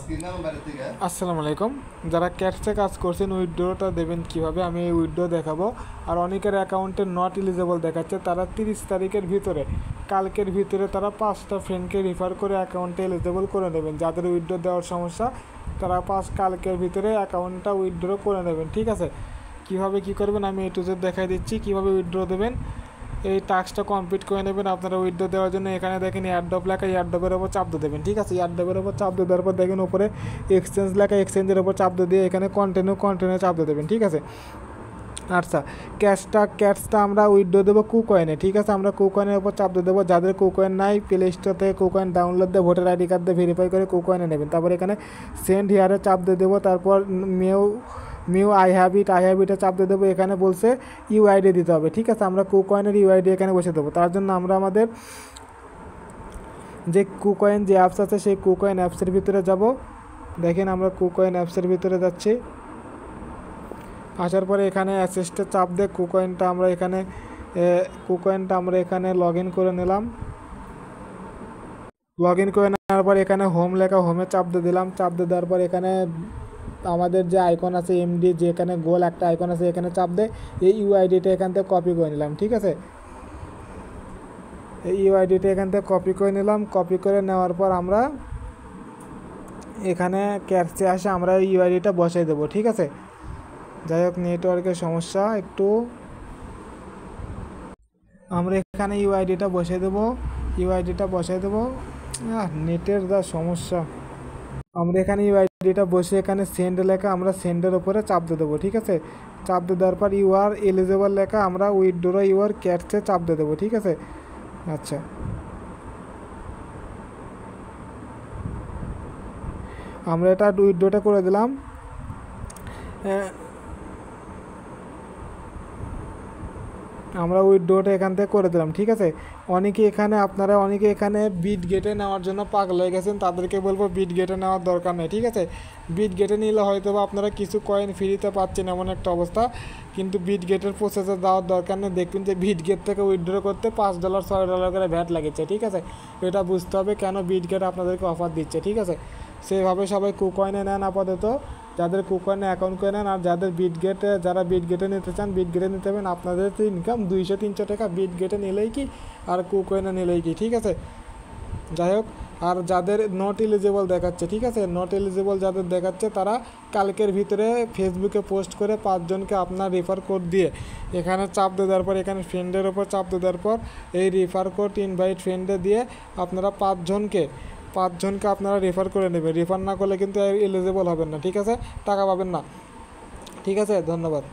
আসসালামু আলাইকুম। যারা ক্যাশে কাজ করছেন উইথড্রটা দেবেন কিভাবে আমি এই উইথড্র দেখাবো। আর অনেকের অ্যাকাউন্টে নট এলিজেবল দেখাচ্ছে, তারা 30 তারিখের ভিতরে কালকের ভিতরে তারা 5টা ফ্রেন্ডকে রেফার করে অ্যাকাউন্টে এলিজেবল করে নেবেন। যাদের উইথড্র দেওয়ার সমস্যা তারা কালকের ভিতরে অ্যাকাউন্টটা উইথড্র করে নেবেন। ঠিক আছে, কিভাবে কি করবেন আমি এ টু জেড দেখাই দিচ্ছি। কিভাবে উইথড্র দেবেন, এই টাস্কটা কমপ্লিট করে নেবেন। আপনারা উইথড্র দেওয়ার জন্য এখানে দেখেন এয়ারড্রপ লেখা, এয়ারড্রপের ওপর চাপ দিয়ে দেবেন। ঠিক আছে, এয়ারড্রপের ওপর চাপ দিয়ে দেওয়ার পর দেখেন উপরে এক্সচেঞ্জ লেখা, এক্সচেঞ্জের ওপর চাপ দিয়ে এখানে কন্টিনিউ চাপ দিয়ে দেবেন। ঠিক আছে, আচ্ছা ক্যাশটা আমরা উইথড্র দেবো কুকয়েনে। ঠিক আছে, আমরা কুকয়েনের উপর চাপ দিয়ে দেবো। যাদের কুকয়েন নাই প্লে স্টোর থেকে কুকয়েন ডাউনলোড দিয়ে ভোটার আইডি কার্ড দিয়ে ভেরিফাই করে কুকয়েনে নেবেন। তারপর এখানে সেন্ড হিয়ারে চাপ দিয়ে দেবো। তারপর মিউ আই হ্যাভ ইটে চাপ দিয়ে দেবো। এখানে বলছে ইউআইডি দিতে হবে। ঠিক আছে, আমরা কুকয়েনের ইউআইডি এখানে বসে দেবো। তার জন্য আমরা আমাদের যে কুকয়েন যে অ্যাপস আছে সেই কুকয়েন অ্যাপসের ভিতরে যাব। দেখেন আমরা কুকয়েন অ্যাপসের ভিতরে যাচ্ছি। আসার পরে এখানে অ্যাসেসটে চাপ দিয়ে কুকয়েনটা আমরা এখানে লগ ইন করে নিলাম। লগ ইন করে নেওয়ার পর এখানে হোম লেখা, হোমে চাপ দিয়ে দিলাম। চাপ দিয়ে দেওয়ার পর এখানে আমাদের যে আইকন আছে এমডি, যেখানে গোল একটা আইকন আছে এখানে চাপ দিয়ে এই ইউআইডিটা এখান থেকে কপি করে নিলাম। ঠিক আছে, এই ইউআইডিটা এখান থেকে কপি করে নিলাম। কপি করে নেওয়ার পর আমরা এখানে ক্যাশে আসে আমরা ইউআইডিটা বসাই দেবো। ঠিক আছে, যাই হোক নেটওয়ার্কের সমস্যা একটু, আমরা এখানে ইউআইডিটা বসাই দেবো। নেটের যা সমস্যা, আমরা এখানে ইউআইডিটা বসে এখানে সেন্ড লেখা, আমরা সেন্ডের উপরে চাপ দিয়ে দেবো। ঠিক আছে, চাপ দিয়ে দেওয়ার পর ইউ আর এলিজেবল লেখা, আমরা উইথড্র ইউর ক্যাশে চাপ দিয়ে দেবো। ঠিক আছে, আচ্ছা আমরা এটা উইথড্রটা করে দিলাম। আমরা উইথড্রটা এখান থেকে করে দিলাম। ঠিক আছে, অনেকে এখানে বিট গেটে নেওয়ার জন্য পাগল হয়ে গেছেন, তাদেরকে বলবো বিট গেটে নেওয়ার দরকার নেই। ঠিক আছে, বিট গেটে নিলে হয়তো বা আপনারা কিছু কয়েন ফ্রিতে পাচ্ছেন এমন একটা অবস্থা, কিন্তু বিট গেটের প্রসেসে দেওয়ার দরকার নেই। দেখবেন যে বিট গেট থেকে উইথড্র করতে $5 $6 করে ভ্যাট লাগেছে। ঠিক আছে, এটা বুঝতে হবে কেন বিট গেট আপনাদেরকে অফার দিচ্ছে। ঠিক আছে, সেভাবে সবাই কুকয়েনে নেন আপাতত, যাদের কুকয়েনে অ্যাকাউন্ট করে নেন। আর যারা বিট গেটে নিতে চান বিট গেটে নিতে হবে। আপনাদের তো ইনকাম 200-300 টাকা বিট গেটে নিলেই কি আর কুকয়েনে নিলেই কি। ঠিক আছে, যাই হোক, আর যাদের নট এলিজেবল দেখাচ্ছে, ঠিক আছে, নট এলিজেবল যাদের দেখাচ্ছে তারা কালকের ভিতরে ফেসবুকে পোস্ট করে 5 জনকে আপনার রেফার কোড দিয়ে এখানে চাপ দিয়ে দেওয়ার পর এখানে ফ্রেন্ডের ওপর চাপ দিয়ে দেওয়ার পর এই রেফার কোড ইনভাইট ফ্রেন্ডে দিয়ে আপনারা 5 জনকে আপনারা রেফার করে নেবেন। রেফার না করলে কিন্তু এলিজেবল হবেন না। ঠিক আছে, টাকা পাবেন না। ঠিক আছে, ধন্যবাদ।